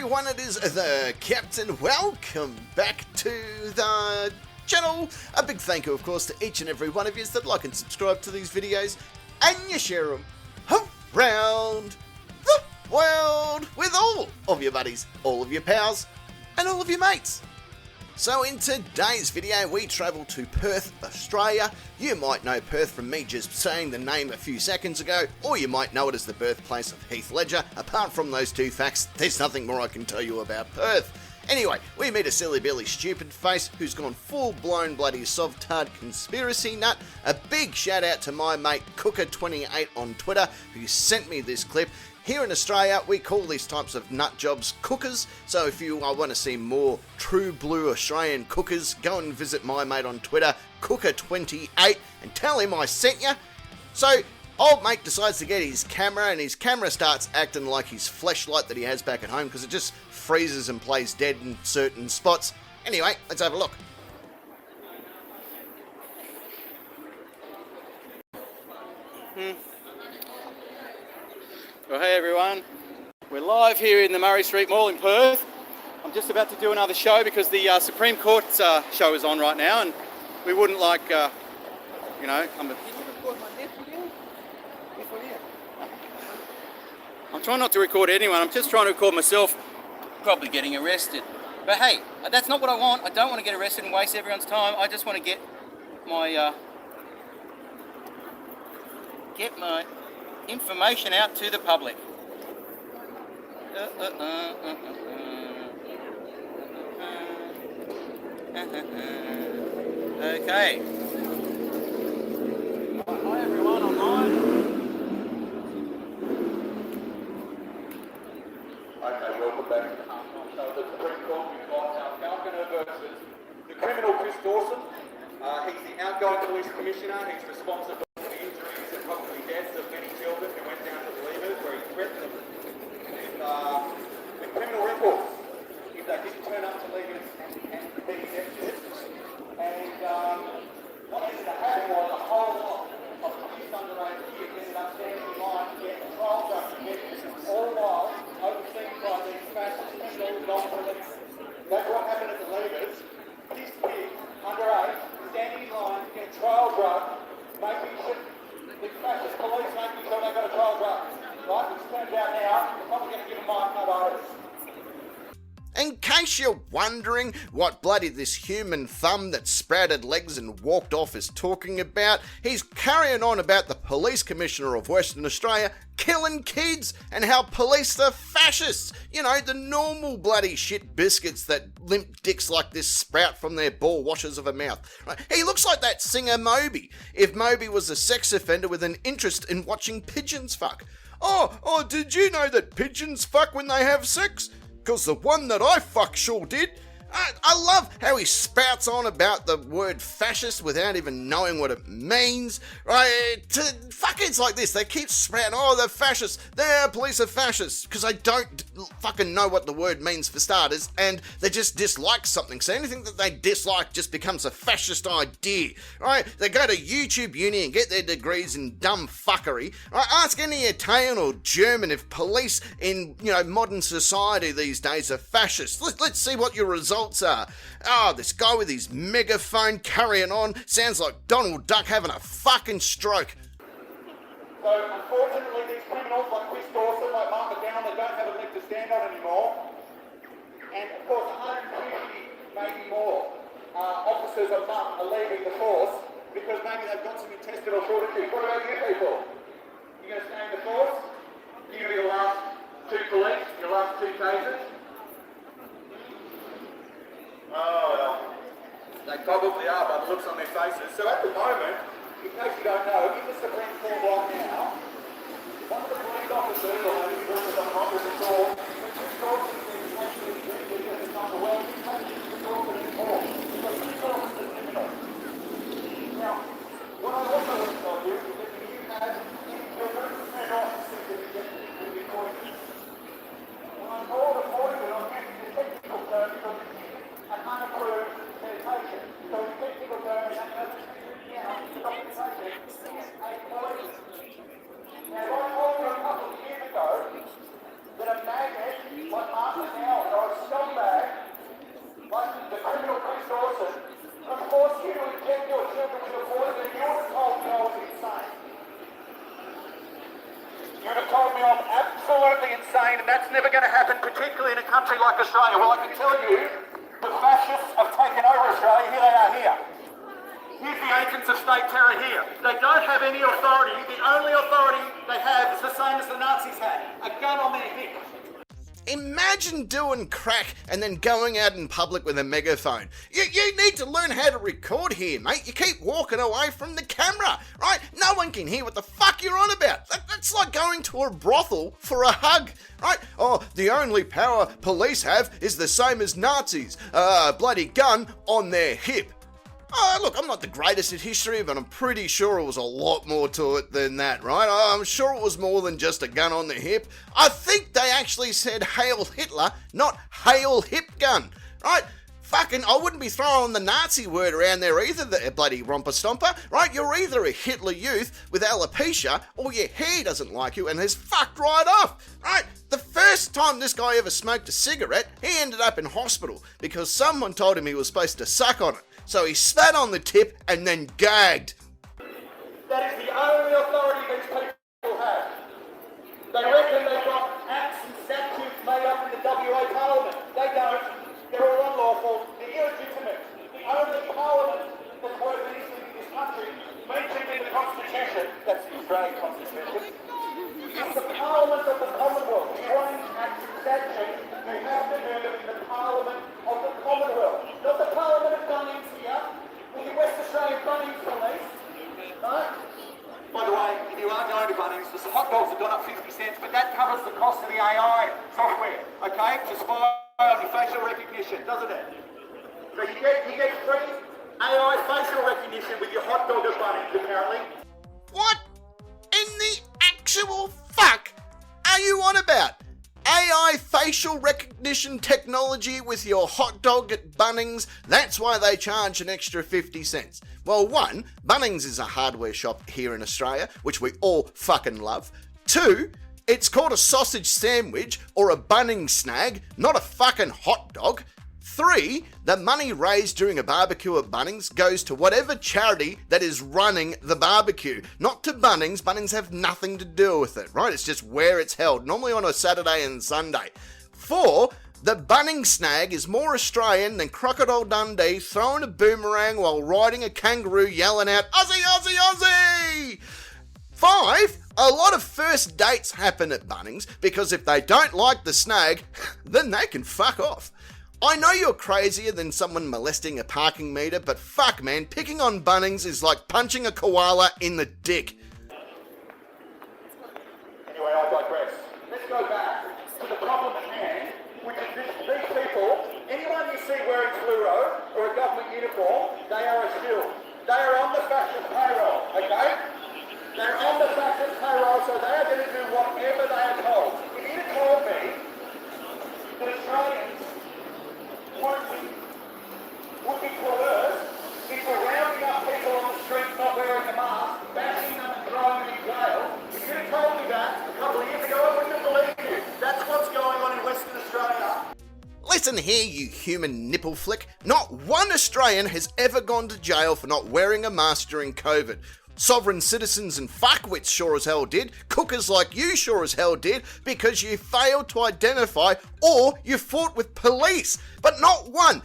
everyone, it is the Captain. Welcome back to the channel. A big thank you, of course, to each and every one of you that like and subscribe to these videos, and you share them around the world with all of your buddies, all of your pals, and all of your mates. So in today's video, we travel to Perth, Australia. You might know Perth from me just saying the name a few seconds ago, or you might know it as the birthplace of Heath Ledger. Apart from those two facts, there's nothing more I can tell you about Perth. Anyway, we meet a silly Billy stupid face who's gone full-blown bloody sovtard conspiracy nut. A big shout out to my mate Cooker28 on Twitter who sent me this clip. Here in Australia, we call these types of nut jobs cookers, so if you want to see more true blue Australian cookers, go and visit my mate on Twitter, Cooker28, and tell him I sent you. So, old mate decides to get his camera, and his camera starts acting like his flashlight that he has back at home, because it just freezes and plays dead in certain spots. Anyway, let's have a look. Well, hey everyone, we're live here in the Murray Street Mall in Perth. I'm just about to do another show because the Supreme Court's show is on right now, and we wouldn't like, you know, I'm trying not to record anyone, I'm just trying to record myself probably getting arrested. But hey, that's not what I want. I don't want to get arrested and waste everyone's time. I just want to get my information out to the public. Okay. Hi everyone online. Okay, welcome back to the show. The Supreme Court, we've got Falconer versus the criminal Chris Dawson. He's the outgoing police commissioner. He's responsible for the injuries and probably deaths of many children who went down to the levers where he threatened them with criminal records if they didn't turn up to levers and be executed. And what ended up happening was a whole lot of police underage kids ended up standing in line to get a trial done to get all while overseen by these fascist non-police. That's what happened at the levers. This kid, underage, standing in line to get a trial drug, making sure the fascist police making sure they got a trial drug. Right, which turns out now, we're probably going to give them my notice. In case you're wondering what bloody this human thumb that sprouted legs and walked off is talking about, he's carrying on about the Police Commissioner of Western Australia killing kids and how police are fascists. You know, the normal bloody shit biscuits that limp dicks like this sprout from their ball washers of a mouth. Right? He looks like that singer Moby, if Moby was a sex offender with an interest in watching pigeons fuck. Oh, did you know that pigeons fuck when they have sex? Because the one that I fuck sure did. I love how he spouts on about the word fascist without even knowing what it means. Right? To fuckheads like this, they keep spouting, oh, they're fascists, their police are fascists, because they don't fucking know what the word means for starters, and they just dislike something. So anything that they dislike just becomes a fascist idea. Right? They go to YouTube uni and get their degrees in dumb fuckery. Right? Ask any Italian or German if police in, you know, modern society these days are fascists. Let's see what your results are. This guy with his megaphone carrying on sounds like Donald Duck having a fucking stroke. So unfortunately these criminals like Chris Dawson, like Mark McGowan, they don't have a leg to stand on anymore. And of course 150, maybe more, officers a month are leaving the force because maybe they've got some intestinal shortages. What about you people? You going to stay in the force? You going to be the last two police, your last two tasers? Oh, well, they probably are by the looks on their faces. So at the moment, in case you don't know, in the Supreme Court right now, one of the police officers, or maybe he works on officer called, which is talking to the actually at the time of well, he's taking the court in court. So police officers criminal. Now, what I also want to tell you is that if you have any children, they're not simply to be pointed. When I'm all reporting, I'm using the technical term because an unapproved medication. So the technical term is documentation is a poison. Now, I told you a couple of years ago that a magnet like Martha now mean, and that's never going to happen, particularly in a country like Australia. Well, I can tell you, the fascists have taken over Australia. Here they are here. Here's the agents of state terror here. They don't have any authority. The only authority they have is the same as the Nazis had, a gun on their hip. Imagine doing crack and then going out in public with a megaphone. You need to learn how to record here, mate. You keep walking away from the camera, right? No one can hear what the fuck you're on about. That's like going to a brothel for a hug, right? Oh, the only power police have is the same as Nazis. A bloody gun on their hip. Oh, look, I'm not the greatest at history, but I'm pretty sure it was a lot more to it than that, right? I'm sure it was more than just a gun on the hip. I think they actually said Hail Hitler, not Hail Hip Gun, right? Fucking, I wouldn't be throwing the Nazi word around there either, the bloody romper stomper, right? You're either a Hitler youth with alopecia, or your hair doesn't like you and has fucked right off, right? The first time this guy ever smoked a cigarette, he ended up in hospital because someone told him he was supposed to suck on it. So he spat on the tip and then gagged. That is the only authority these people have. They reckon they've got acts and statutes made up in the WA Parliament. They don't. They're all unlawful. They're illegitimate. The only Parliament that's worth anything in this country, mentioned in the Constitution, that's the Australian Constitution, is the Parliament of the Commonwealth. If you want acts and statutes, you have to do them in the Parliament of the Commonwealth. Not the Parliament of Bunnings here, with the West Australian Bunnings police, right? By the way, if you are going to Bunnings, the hot dogs have gone up 50 cents, but that covers the cost of the AI software, okay? To spy on your facial recognition, doesn't it? So you get free AI facial recognition with your hot dog at Bunnings, apparently. What in the actual fuck are you on about? AI facial recognition technology with your hot dog at Bunnings, that's why they charge an extra 50 cents. Well, one, Bunnings is a hardware shop here in Australia, which we all fucking love. Two, it's called a sausage sandwich or a Bunnings snag, not a fucking hot dog. Three, the money raised during a barbecue at Bunnings goes to whatever charity that is running the barbecue. Not to Bunnings. Bunnings have nothing to do with it, right? It's just where it's held, normally on a Saturday and Sunday. Four, the Bunnings snag is more Australian than Crocodile Dundee throwing a boomerang while riding a kangaroo yelling out, Aussie, Aussie, Aussie! Five, a lot of first dates happen at Bunnings because if they don't like the snag, then they can fuck off. I know you're crazier than someone molesting a parking meter, but fuck man, picking on Bunnings is like punching a koala in the dick. Anyway, I digress. Let's go back to the problem at hand, which is these people, anyone you see wearing fluoro or a government uniform, they are a shield. They are on the fascist payroll, okay? They're on the fascist payroll, so they are going to do whatever they are told. If you'd have told me that Australians would be coerced into rounding up people on the street not wearing a mask, bashing them and throwing them in jail. If you'd have told me that a couple of years ago, I wouldn't have believed you. That's what's going on in Western Australia. Listen here, you human nipple flick. Not one Australian has ever gone to jail for not wearing a mask during COVID. Sovereign citizens and fuckwits sure as hell did. Cookers like you sure as hell did because you failed to identify or you fought with police. But not one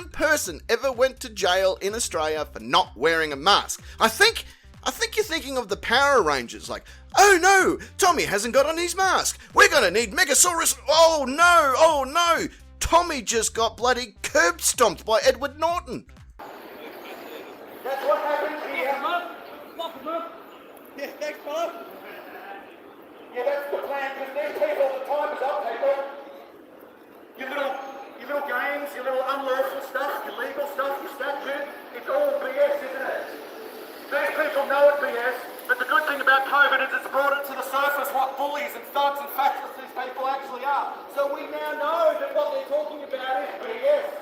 person ever went to jail in Australia for not wearing a mask. I think you're thinking of the Power Rangers, like, oh no, Tommy hasn't got on his mask. We're gonna need Megasaurus. Oh no, Tommy just got bloody curb stomped by Edward Norton. That's what happens here. Yeah, thanks, Bob. Yeah, that's the plan, because these people, the time is up, people. Your little games, your little unlawful stuff, your legal stuff, your statute, it's all BS, isn't it? These people know it's BS, but the good thing about COVID is it's brought it to the surface what bullies and thugs and fascists these people actually are. So we now know that what they're talking about is BS.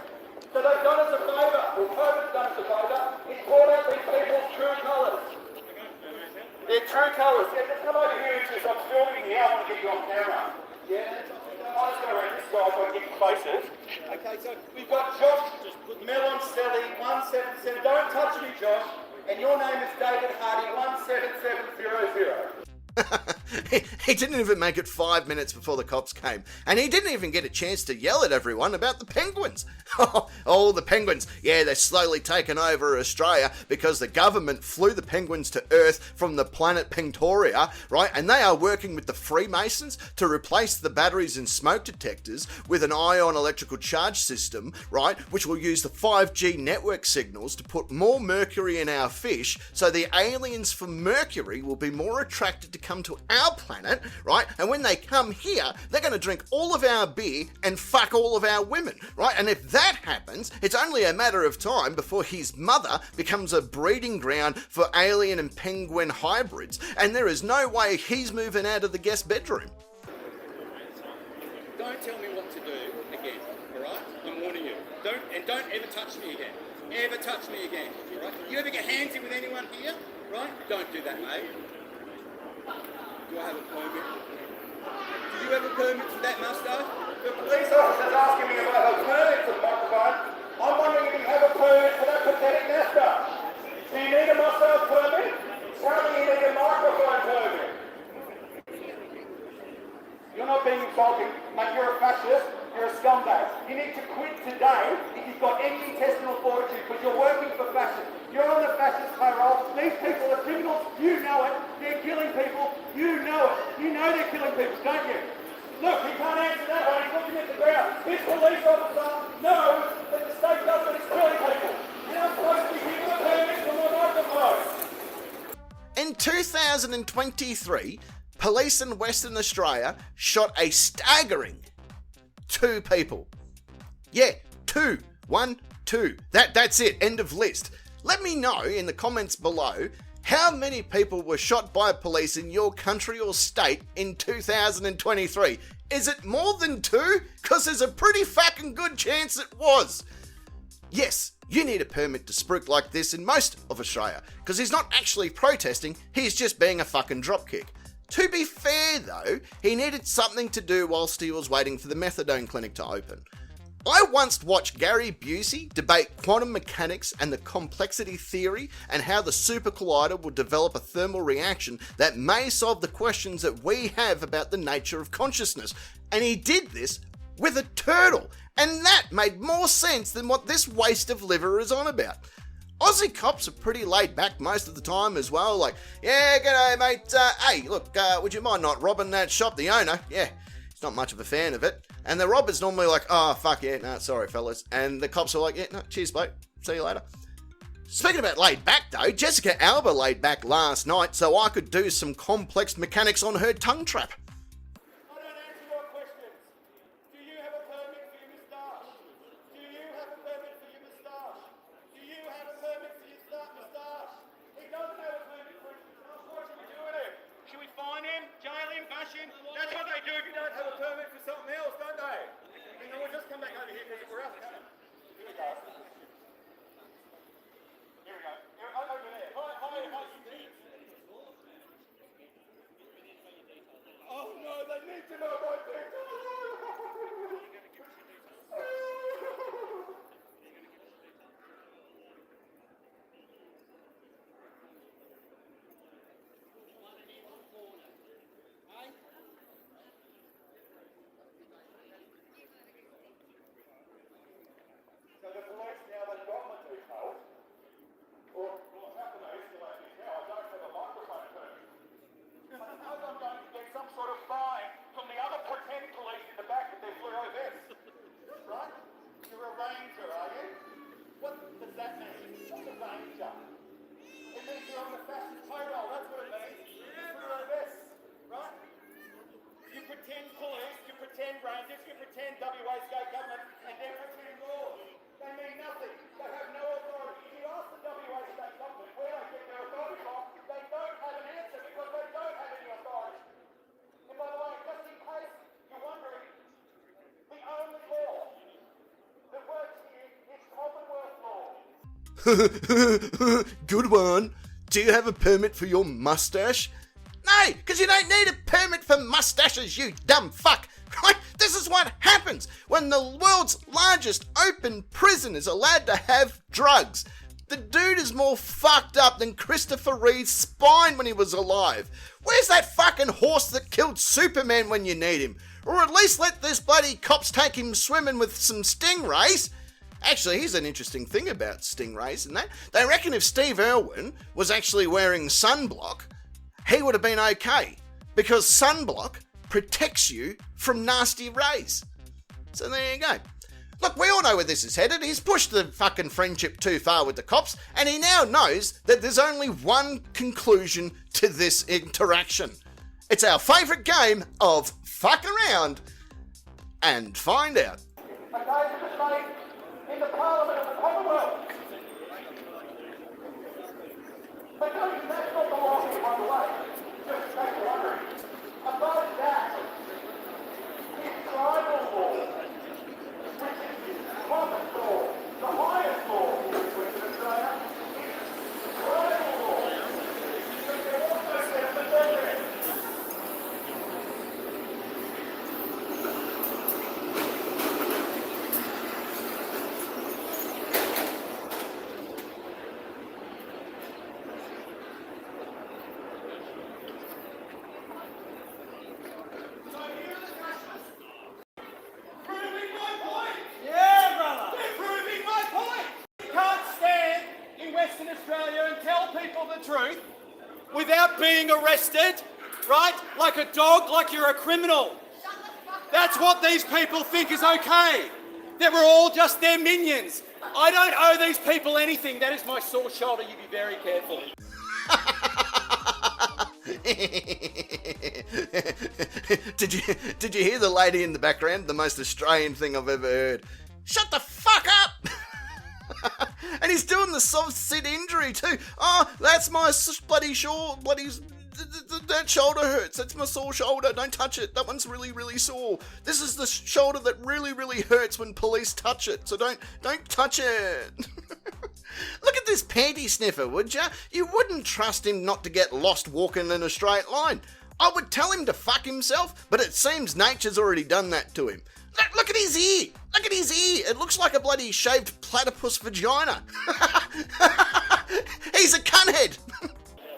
So they've done us a favour, well COVID's done us a favour, it's brought out these people's true colours. Their true colours. Yeah, just come over here and just, I'm filming here, I want to get you on camera. Yeah? I'm just going to around this guy so I can get your faces. Okay, so we've got Josh Meloncelli 177. Don't touch me, Josh. And your name is David Hardy 17700. He didn't even make it 5 minutes before the cops came. And he didn't even get a chance to yell at everyone about the penguins. Oh, the penguins. Yeah, they're slowly taking over Australia because the government flew the penguins to Earth from the planet Pictoria, right? And they are working with the Freemasons to replace the batteries in smoke detectors with an ion electrical charge system, right? Which will use the 5G network signals to put more mercury in our fish, so the aliens from Mercury will be more attracted to come to our planet, right? And when they come here, they're going to drink all of our beer and fuck all of our women, right? And if that happens, it's only a matter of time before his mother becomes a breeding ground for alien and penguin hybrids, and there is no way he's moving out of the guest bedroom. Don't tell me what to do again, alright? I'm warning you. Don't ever touch me again. Ever touch me again, alright? You ever get handsy with anyone here, right? Don't do that, mate. Do I have a permit? Do you have a permit for that moustache? The police officer's asking me about a permit for the microphone. I'm wondering if you have a permit for that pathetic moustache. Do you need a moustache permit? Apparently you need a microphone permit. You're not being insulting, mate. You're a fascist. You're a scumbag. You need to quit today if you've got any intestinal fortitude, because you're working for fascists. You're on the fascist payroll. These people are criminals. You know it. They're killing people. You know it. You know they're killing people, don't you? Look, he can't answer that one. He's looking at the ground. This police officer knows that the state government is killing people. And I'm supposed to be giving a permit for my microphone. In 2023, police in Western Australia shot a staggering 2 people. Yeah, 2. 1, 2. That's it. End of list. Let me know in the comments below how many people were shot by police in your country or state in 2023. Is it more than 2? Because there's a pretty fucking good chance it was. Yes, you need a permit to spruik like this in most of Australia, because he's not actually protesting, he's just being a fucking dropkick. To be fair though, he needed something to do whilst he was waiting for the methadone clinic to open. I once watched Gary Busey debate quantum mechanics and the complexity theory and how the super collider will develop a thermal reaction that may solve the questions that we have about the nature of consciousness. And he did this with a turtle, and that made more sense than what this waste of liver is on about. Aussie cops are pretty laid back most of the time as well, like, yeah, g'day mate, hey, look, would you mind not robbing that shop? The owner, yeah, he's not much of a fan of it. And the robber's normally like, oh, fuck yeah, no, sorry fellas. And the cops are like, yeah, no, cheers bloke, see you later. Speaking about laid back though, Jessica Alba laid back last night so I could do some complex mechanics on her tongue trap. I don't answer your questions. Do you have a permit for your moustache? Do you have a permit for your moustache? Do you have a permit for your moustache? He doesn't have a permit for his moustache. What should we do with him? Should we fine him, jail him, bash him? That's what they do if you don't have a permit for something else, don't they? And then we'll just come back over here because we're out of coming. Here we go. Here we go. Over there. Hi. Oh no, they need to know my details. So the police now, they've got my details. Or how can they escalate this now? I don't have a microphone permit. I suppose I'm going to get some sort of fine from the other pretend police in the back with their fluoro vests. Right? You're a ranger, are you? What does that mean? What's a ranger? It means you're on the fascist payroll, that's what it means. Fluoro vests, right? You pretend police, you pretend rangers, you pretend WA state government, and then pretend laws. They mean nothing. They have no authority. If you ask the WA state government where they get their authority from, they don't have an answer because they don't have any authority. And by the way, just in case you're wondering, the only law that works here is Commonwealth law. Good one. Do you have a permit for your mustache? No, because you don't need a permit for mustaches, you dumb fuck. Right? This is what happens when the world's largest open prison is allowed to have drugs. The dude is more fucked up than Christopher Reeve's spine when he was alive. Where's that fucking horse that killed Superman when you need him? Or at least let this bloody cops take him swimming with some stingrays. Actually, here's an interesting thing about stingrays and that. They reckon if Steve Irwin was actually wearing sunblock, he would have been okay. Because sunblock protects you from nasty rays. So there you go. Look, we all know where this is headed. He's pushed the fucking friendship too far with the cops, and he now knows that there's only one conclusion to this interaction. It's our favourite game of fuck around and find out. In the Parliament of the Commonwealth. But that's not the law here, by the way. Just in case you're wondering. Above that is tribal law, which is common law, the highest law in Western Australia. Tribal law. But there also says the federal. Truth without being arrested, right? Like a dog, like you're a criminal. That's what these people think is okay. That we're all just their minions. I don't owe these people anything. That is my sore shoulder. You be very careful. Did you hear the lady in the background? The most Australian thing I've ever heard. Shut the fuck up! And he's doing the SovCitz injury too. Oh, that's my bloody that shoulder hurts. That's my sore shoulder. Don't touch it. That one's really, really sore. This is the shoulder that really, really hurts when police touch it. So don't touch it. Look at this panty sniffer, would ya? You wouldn't trust him not to get lost walking in a straight line. I would tell him to fuck himself, but it seems nature's already done that to him. Look at his ear! Look at his ear! It looks like a bloody shaved platypus vagina. He's a cunhead.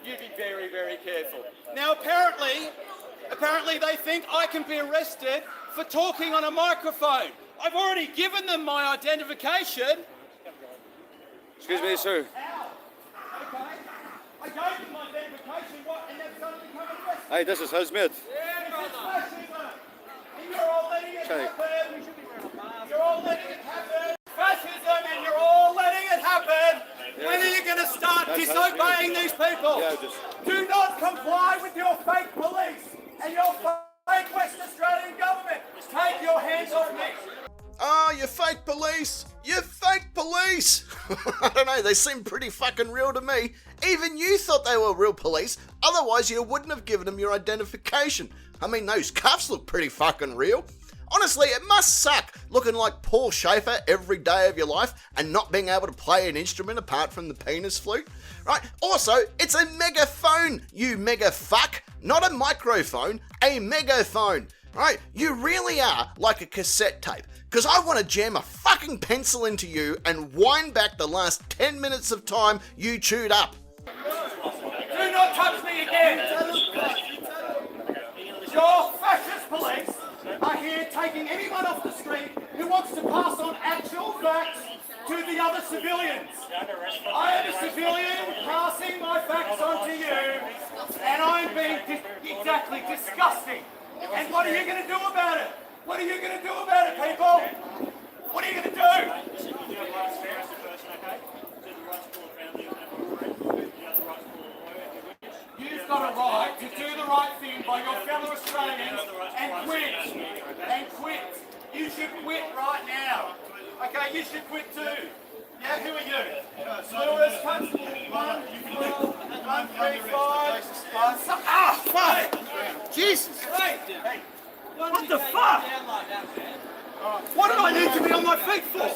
You be very, very careful. Now, apparently they think I can be arrested for talking on a microphone. I've already given them my identification. Excuse me, sir. How? Okay. I gave them my identification, and they've suddenly become arrested. Hey, this is his mate. Yeah, brother. And you're all letting it happen. You're all letting it happen. Fascism, and you're all letting it happen. Yeah, when are you going to start disobeying these people? Yeah, Do not comply with your fake police and your fake West Australian government. Take your hands off me. Oh, you fake police! You fake police! I don't know, they seem pretty fucking real to me. Even you thought they were real police, otherwise you wouldn't have given them your identification. I mean, those cuffs look pretty fucking real. Honestly, it must suck looking like Paul Schaefer every day of your life and not being able to play an instrument apart from the penis flute, right? Also, it's a megaphone, you mega fuck, not a microphone, a megaphone, right? You really are like a cassette tape, because I want to jam a fucking pencil into you and wind back the last 10 minutes of time you chewed up. Do not touch me again! Your fascist police are here taking anyone off the street who wants to pass on actual facts to the other civilians. I am a civilian passing my facts on to you, and I'm being exactly disgusting. And what are you going to do about it? What are you going to do about it, people? What are you going to do? You've got a right to do the right thing by your fellow Australians and quit. And quit. You should quit right now. Okay, you should quit too. Yeah, who are you? Lewis, Constable, 1, 12, 1, 3, 5, fuck! Jesus! Hey, what the fuck? What do I need to be on my feet for? So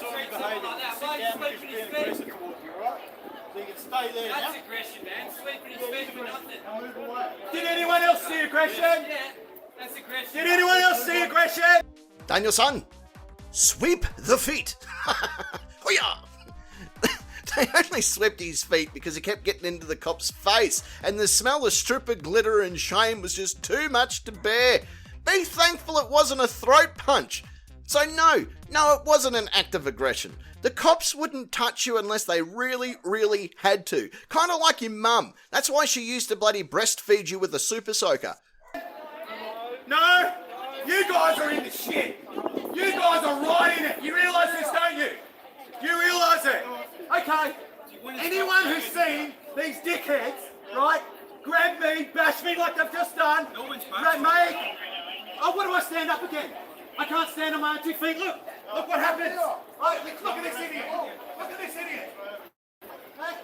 you can stay there. That's aggression, man. Sleeping in bed for nothing. Move away. Did anyone else see aggression? Yeah, that's aggression. Did anyone else see aggression? Daniel-san, sweep the feet. Hoo-yah! They only swept his feet because he kept getting into the cop's face, and the smell of stripper glitter and shame was just too much to bear. Be thankful it wasn't a throat punch. So no, it wasn't an act of aggression. The cops wouldn't touch you unless they really, really had to. Kind of like your mum. That's why she used to bloody breastfeed you with a super soaker. No, you guys are in the shit. You guys are right in it. You realise this, don't you? You realise it. Okay, anyone who's seen these dickheads, right, grab me, bash me like they've just done, grab me. Oh, what do I stand up again? I can't stand on my own 2 feet. Look what happens. Oh, look at this idiot. Look at this idiot. Hey?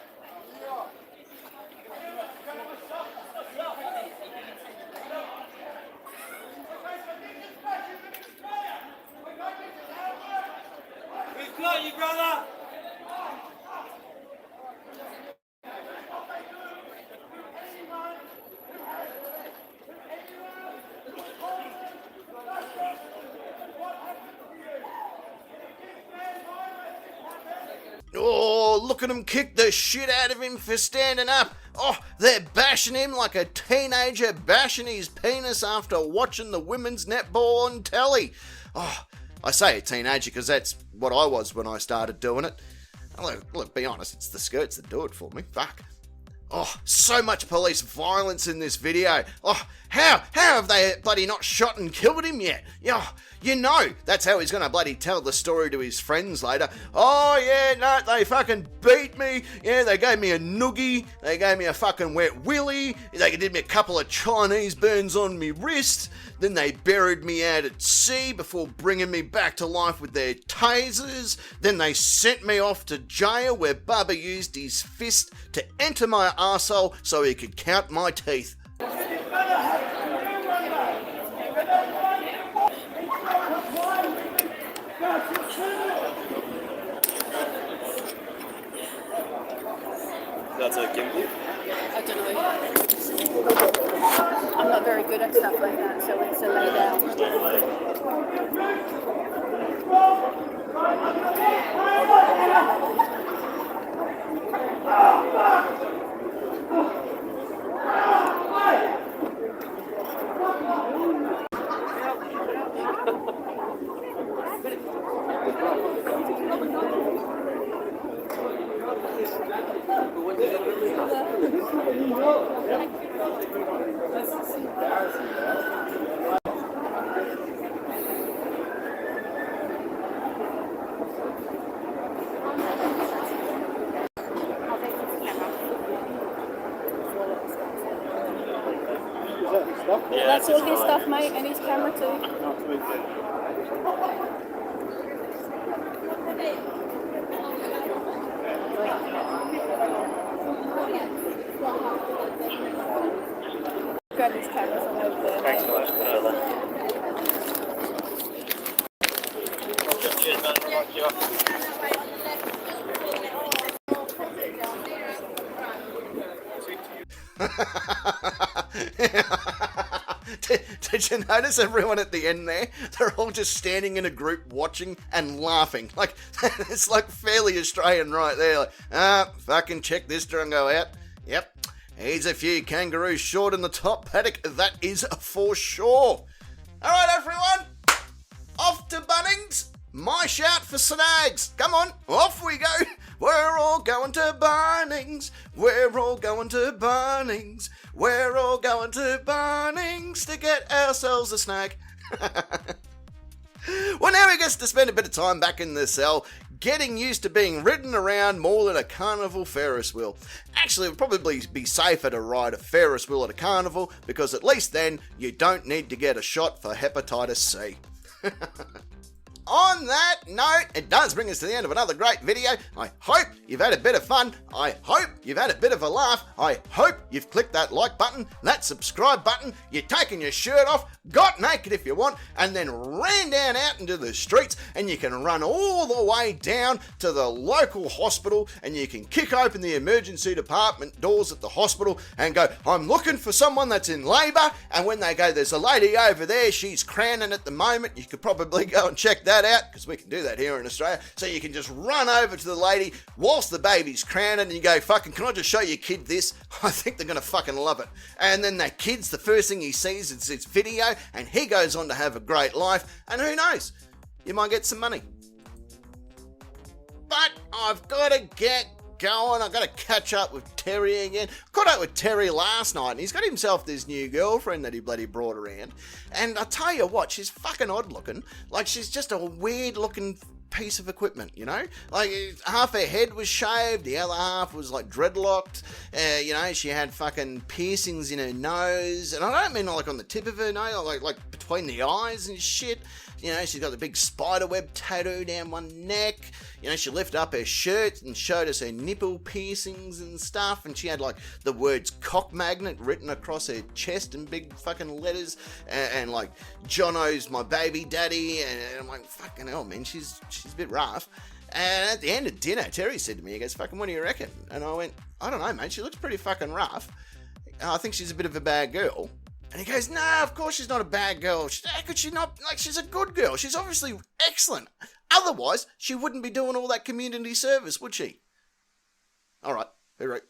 We've got you, brother. Oh, look at them kick the shit out of him for standing up. Oh, they're bashing him like a teenager bashing his penis after watching the women's netball on telly. Oh, I say a teenager because that's what I was when I started doing it. Look, be honest, it's the skirts that do it for me. Fuck. Oh, so much police violence in this video. Oh, how have they bloody not shot and killed him yet? You know, that's how he's gonna bloody tell the story to his friends later. Oh yeah, no, they fucking beat me. Yeah, they gave me a noogie. They gave me a fucking wet willy. They did me a couple of Chinese burns on me wrist. Then they buried me out at sea before bringing me back to life with their tasers. Then they sent me off to jail where Bubba used his fist to enter my arsehole so he could count my teeth. That's a gimbal? I don't know. I'm not very good at stuff like that, so it's a lay down. Yeah, That's all his stuff, mate, and his camera too. Grab his camera from over there. Thanks so much, brother. Cheers, man. Thank Did you notice everyone at the end there? They're all just standing in a group watching and laughing. Like, it's like fairly Australian right there. Like, fucking check this drongo out. Yep, he's a few kangaroos short in the top paddock, that is for sure. Alright everyone, off to Bunnings. My shout for snags. Come on, off we go. We're all going to Bunnings. We're all going to Bunnings. We're all going to Bunnings to get ourselves a snag. Well, now he gets to spend a bit of time back in the cell, getting used to being ridden around more than a carnival Ferris wheel. Actually, it would probably be safer to ride a Ferris wheel at a carnival, because at least then you don't need to get a shot for hepatitis C. On that note, it does bring us to the end of another great video. I hope you've had a bit of fun. I hope you've had a bit of a laugh. I hope you've clicked that like button, that subscribe button, you've taken your shirt off, got naked if you want, and then ran down out into the streets, and you can run all the way down to the local hospital, and you can kick open the emergency department doors at the hospital and go, I'm looking for someone that's in labour, and when they go, there's a lady over there, she's crowning at the moment, you could probably go and check that that out, because we can do that here in Australia, so you can just run over to the lady whilst the baby's crowning and you go, fucking, can I just show your kid this? I think they're going to fucking love it. And then that kid's, the first thing he sees is this video, and he goes on to have a great life, and who knows, you might get some money. But I've got to get going. I've got to catch up with Terry again. Caught up with Terry last night, and he's got himself this new girlfriend that he bloody brought around. And I tell you what, she's fucking odd looking. Like, she's just a weird looking piece of equipment, you know? Like, half her head was shaved, the other half was like dreadlocked. You know, she had fucking piercings in her nose, and I don't mean like on the tip of her nose, like between the eyes and shit. You know, she's got the big spiderweb tattoo down one neck. You know, she lifted up her shirt and showed us her nipple piercings and stuff. And she had, like, the words cock magnet written across her chest in big fucking letters. And like, Jono's my baby daddy. And I'm like, fucking hell, man, she's a bit rough. And at the end of dinner, Terry said to me, he goes, fucking, what do you reckon? And I went, I don't know, mate, she looks pretty fucking rough. I think she's a bit of a bad girl. And he goes, nah, of course she's not a bad girl. How could she not? Like, she's a good girl. She's obviously excellent. Otherwise, she wouldn't be doing all that community service, would she? All right, be right.